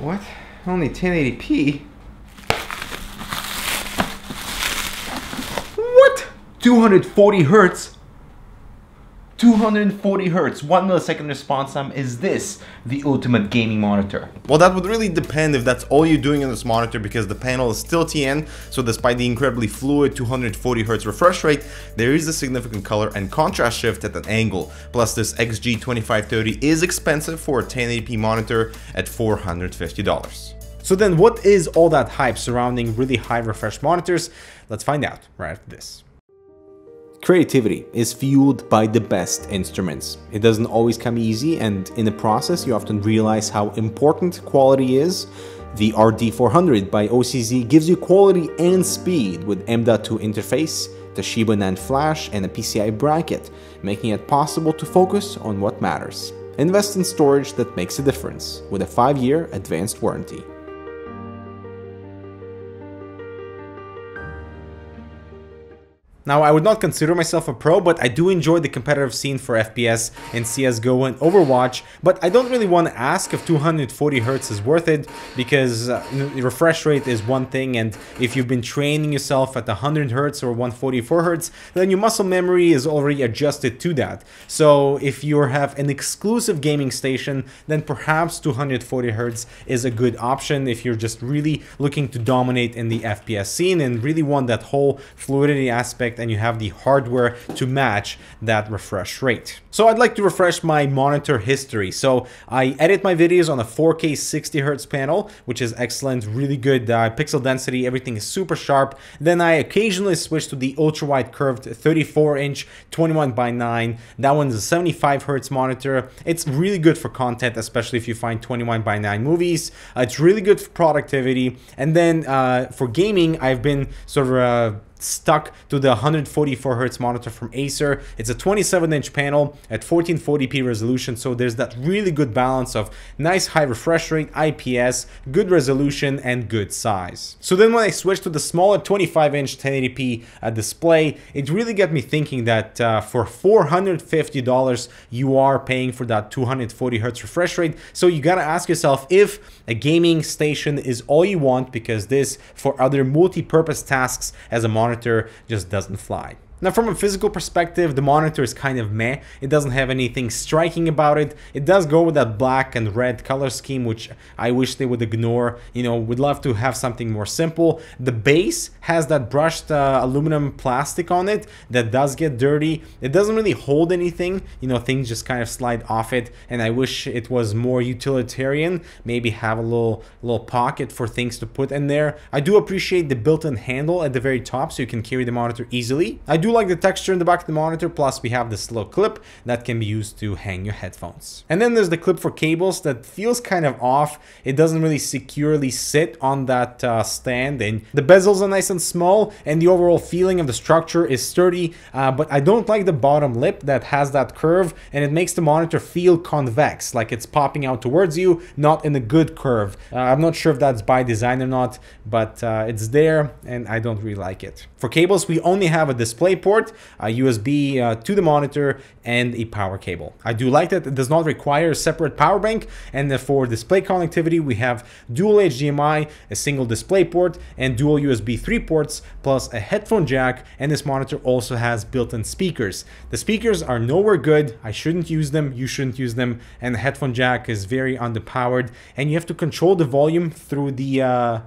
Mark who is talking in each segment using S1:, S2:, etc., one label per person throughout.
S1: What? Only 1080p? What? 240 hertz? 240 hertz, 1 millisecond response time. Is this the ultimate gaming monitor?
S2: Well, that would really depend if that's all you're doing on this monitor, because the panel is still TN, so despite the incredibly fluid 240 hertz refresh rate, there is a significant color and contrast shift at an angle. Plus, this XG2530 is expensive for a 1080p monitor at $450. So then what is all that hype surrounding really high refresh monitors? Let's find out right after this. Creativity is fueled by the best instruments. It doesn't always come easy, and in the process you often realize how important quality is. The RD400 by OCZ gives you quality and speed with M.2 interface, Toshiba NAND flash, and a PCI bracket, making it possible to focus on what matters. Invest in storage that makes a difference with a 5-year advanced warranty. Now, I would not consider myself a pro, but I do enjoy the competitive scene for FPS in CSGO and Overwatch, but I don't really want to ask if 240 Hz is worth it, because refresh rate is one thing, and if you've been training yourself at 100 Hz or 144 Hz, then your muscle memory is already adjusted to that. So if you have an exclusive gaming station, then perhaps 240 Hz is a good option if you're just really looking to dominate in the FPS scene and really want that whole fluidity aspect, and you have the hardware to match that refresh rate. So I'd like to refresh my monitor history. So I edit my videos on a 4K 60 Hz panel, which is excellent, really good pixel density, everything is super sharp. Then I occasionally switch to the ultra wide curved 34-inch 21:9. That one's a 75 Hz monitor. It's really good for content, especially if you find 21:9 movies. It's really good for productivity. And then for gaming, I've been sort of stuck to the 144 Hz monitor from Acer. It's a 27-inch panel at 1440p resolution, so there's that really good balance of nice high refresh rate, IPS, good resolution, and good size. So then when I switched to the smaller 25-inch 1080p display, it really got me thinking that for $450 you are paying for that 240 Hz refresh rate. So you gotta ask yourself if a gaming station is all you want, because this for other multi-purpose tasks as a monitor just doesn't fly. Now, from a physical perspective, the monitor is kind of meh. It doesn't have anything striking about it. It does go with that black and red color scheme, which I wish they would ignore. You know, we'd love to have something more simple. The base has that brushed aluminum plastic on it that does get dirty. It doesn't really hold anything. You know, things just kind of slide off it, and I wish it was more utilitarian. Maybe have a little pocket for things to put in there. I do appreciate the built-in handle at the very top, so you can carry the monitor easily. I do like the texture in the back of the monitor, plus we have this little clip that can be used to hang your headphones. And then there's the clip for cables that feels kind of off. It doesn't really securely sit on that stand, and the bezels are nice and small, and the overall feeling of the structure is sturdy, but I don't like the bottom lip that has that curve, and it makes the monitor feel convex, like it's popping out towards you, not in a good curve. I'm not sure if that's by design or not, but it's there, and I don't really like it. For cables, we only have a display port, a USB to the monitor, and a power cable. I do like that it does not require a separate power bank, and for display connectivity we have dual HDMI, a single display port, and dual USB 3 ports, plus a headphone jack, and this monitor also has built-in speakers. The speakers are nowhere good. I shouldn't use them, you shouldn't use them, and the headphone jack is very underpowered, and you have to control the volume through the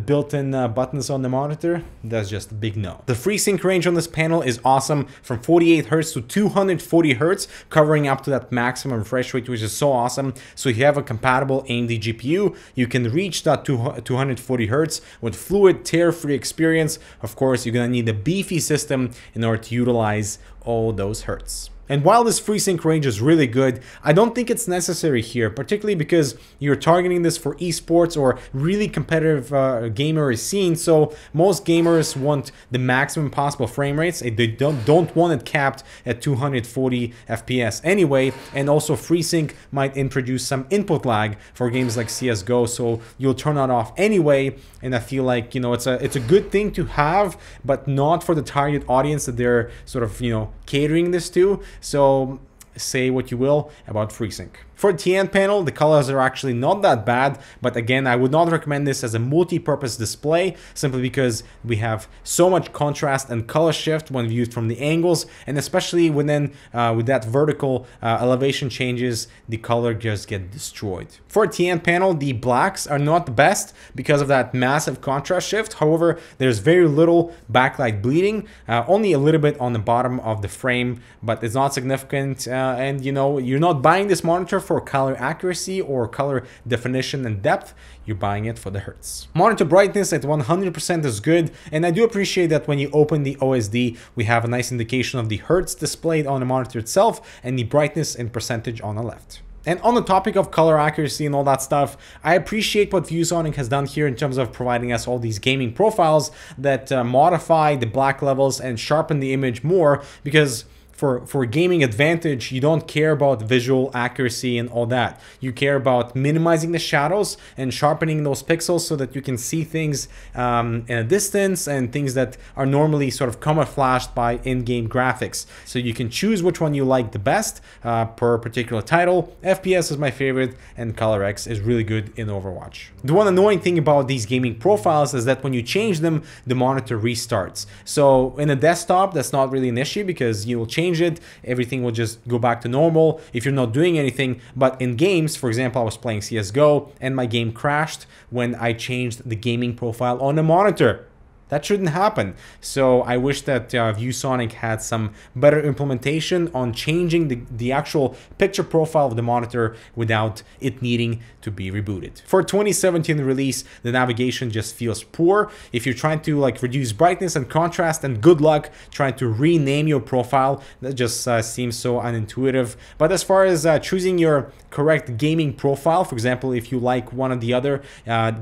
S2: built-in buttons on the monitor. That's just a big no. The FreeSync range on this panel is awesome, from 48 Hz to 240 Hz, covering up to that maximum refresh rate, which is so awesome. So if you have a compatible AMD GPU, you can reach that 240 Hz with fluid, tear-free experience. Of course, you're gonna need a beefy system in order to utilize all those Hertz. And while this FreeSync range is really good, I don't think it's necessary here, particularly because you're targeting this for esports or really competitive gamer scene. So most gamers want the maximum possible frame rates. They don't want it capped at 240 FPS anyway. And also FreeSync might introduce some input lag for games like CSGO, so you'll turn it off anyway. And I feel like, you know, it's a good thing to have, but not for the target audience that they're sort of, you know, catering this to. So say what you will about FreeSync. For the TN panel, the colors are actually not that bad, but again, I would not recommend this as a multi-purpose display simply because we have so much contrast and color shift when viewed from the angles, and especially with that vertical elevation changes, the color just gets destroyed. For a TN panel, the blacks are not the best because of that massive contrast shift. However, there's very little backlight bleeding, only a little bit on the bottom of the frame, but it's not significant. And you know, you're not buying this monitor for color accuracy or color definition and depth. You're buying it for the hertz. Monitor brightness at 100% is good, and I do appreciate that when you open the OSD, we have a nice indication of the hertz displayed on the monitor itself and the brightness in percentage on the left. And on the topic of color accuracy and all that stuff, I appreciate what ViewSonic has done here in terms of providing us all these gaming profiles that modify the black levels and sharpen the image more, because for gaming advantage, you don't care about visual accuracy and all that. You care about minimizing the shadows and sharpening those pixels so that you can see things in a distance and things that are normally sort of camouflaged by in-game graphics. So you can choose which one you like the best per particular title. FPS is my favorite, and ColorX is really good in Overwatch. The one annoying thing about these gaming profiles is that when you change them, the monitor restarts. So in a desktop, that's not really an issue because you will change it, everything will just go back to normal if you're not doing anything. But in games, for example, I was playing CSGO and my game crashed when I changed the gaming profile on the monitor. That shouldn't happen. So I wish that ViewSonic had some better implementation on changing the actual picture profile of the monitor without it needing to be rebooted. For 2017 release, the navigation just feels poor. If you're trying to like reduce brightness and contrast, and good luck trying to rename your profile, that just seems so unintuitive. But as far as choosing your correct gaming profile, for example, if you like one or the other,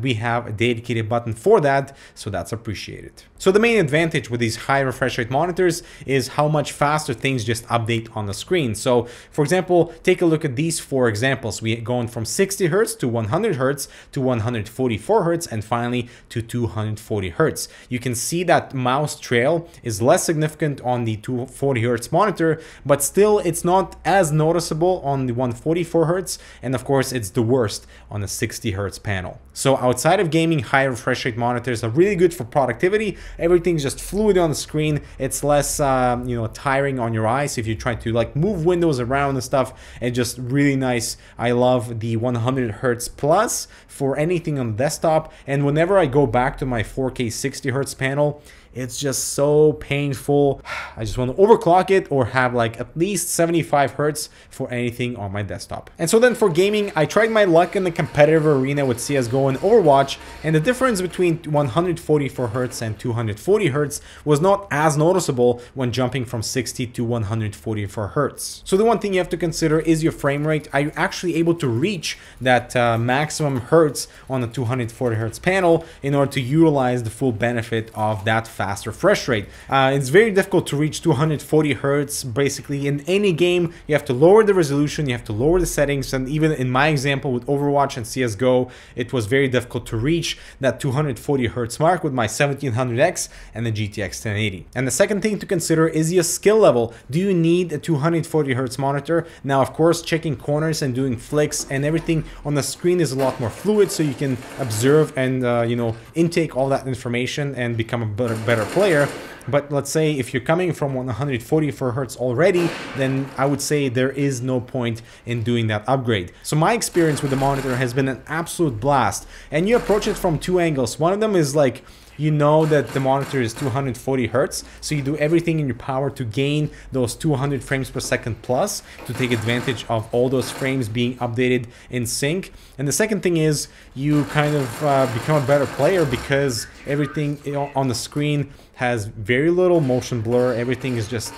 S2: we have a dedicated button for that, so that's appreciated. So the main advantage with these high refresh rate monitors is how much faster things just update on the screen. So for example, take a look at these four examples. We going from 60 Hz to 100 Hz to 144 Hz and finally to 240 Hz. You can see that mouse trail is less significant on the 240 Hz monitor, but still it's not as noticeable on the 144 Hz, and of course it's the worst on the 60 Hz panel. So outside of gaming, high refresh rate monitors are really good for productivity. Everything's just fluid on the screen. It's less you know, tiring on your eyes if you try to like move windows around and stuff. It's just really nice. I love the 100 Hz plus for anything on the desktop, and whenever I go back to my 4K 60 Hz panel, it's just so painful. I just want to overclock it or have like at least 75 Hz for anything on my desktop. And so then for gaming, I tried my luck in the competitive arena with CSGO and Overwatch, and the difference between 144 Hz and 240 Hz was not as noticeable when jumping from 60 to 144 Hz. So the one thing you have to consider is your frame rate. Are you actually able to reach that maximum Hertz on the 240 Hz panel in order to utilize the full benefit of that fast refresh rate? It's very difficult to reach 240 Hz basically in any game. You have to lower the resolution, you have to lower the settings, and even in my example with Overwatch and CSGO, it was very difficult to reach that 240 Hz mark with my 1700X and the GTX 1080. And the second thing to consider is your skill level. Do you need a 240 Hz monitor? Now, of course, checking corners and doing flicks and everything on the screen is a lot more fluid, so you can observe and you know, intake all that information and become a better player. But let's say if you're coming from 144 Hz already, then I would say there is no point in doing that upgrade. So my experience with the monitor has been an absolute blast, and you approach it from two angles. One of them is like, you know that the monitor is 240 Hz, so you do everything in your power to gain those 200 frames per second plus to take advantage of all those frames being updated in sync. And the second thing is you kind of become a better player because everything on the screen has very little motion blur. Everything is just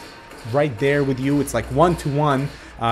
S2: right there with you. It's like one-to-one,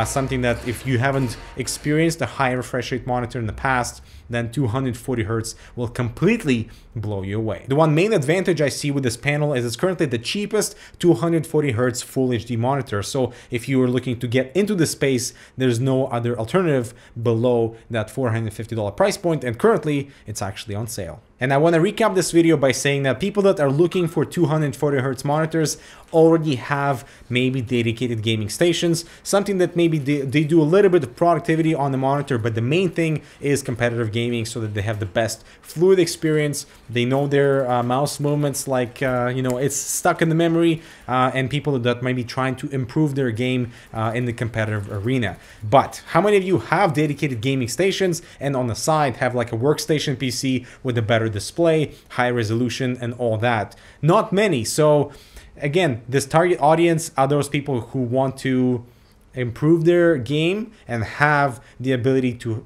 S2: something that if you haven't experienced a high refresh rate monitor in the past, then 240 Hz will completely blow you away. The one main advantage I see with this panel is it's currently the cheapest 240 Hz Full HD monitor. So if you are looking to get into the space, there's no other alternative below that $450 price point, and currently it's actually on sale. And I want to recap this video by saying that people that are looking for 240Hz monitors already have maybe dedicated gaming stations, something that maybe they do a little bit of productivity on the monitor, but the main thing is competitive gaming so that they have the best fluid experience. They know their mouse movements, like, you know, it's stuck in the memory, and people that might be trying to improve their game in the competitive arena. But how many of you have dedicated gaming stations and on the side have like a workstation PC with a better display, high resolution, and all that? Not many. So again, this target audience are those people who want to improve their game and have the ability to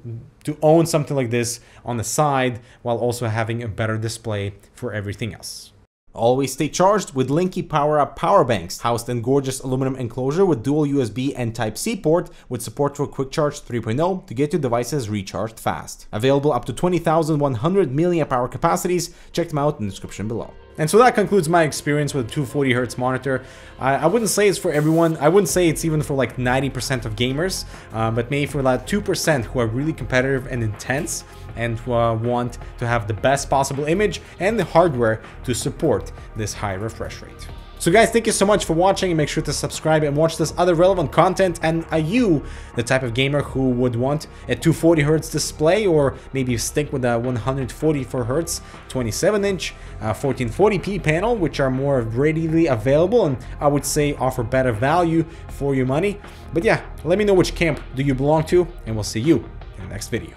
S2: own something like this on the side while also having a better display for everything else. Always stay charged with Linky power-up power banks, housed in gorgeous aluminum enclosure with dual USB and Type-C port with support for Quick Charge 3.0 to get your devices recharged fast. Available up to 20,100 mAh capacities. Check them out in the description below. And so that concludes my experience with a 240Hz monitor. I wouldn't say it's for everyone. I wouldn't say it's even for like 90% of gamers, but maybe for like 2% who are really competitive and intense and who want to have the best possible image and the hardware to support this high refresh rate. So guys, thank you so much for watching, and make sure to subscribe and watch this other relevant content. And are you the type of gamer who would want a 240Hz display, or maybe stick with a 144Hz 27-inch 1440p panel, which are more readily available and I would say offer better value for your money? But yeah, let me know which camp do you belong to, and we'll see you in the next video.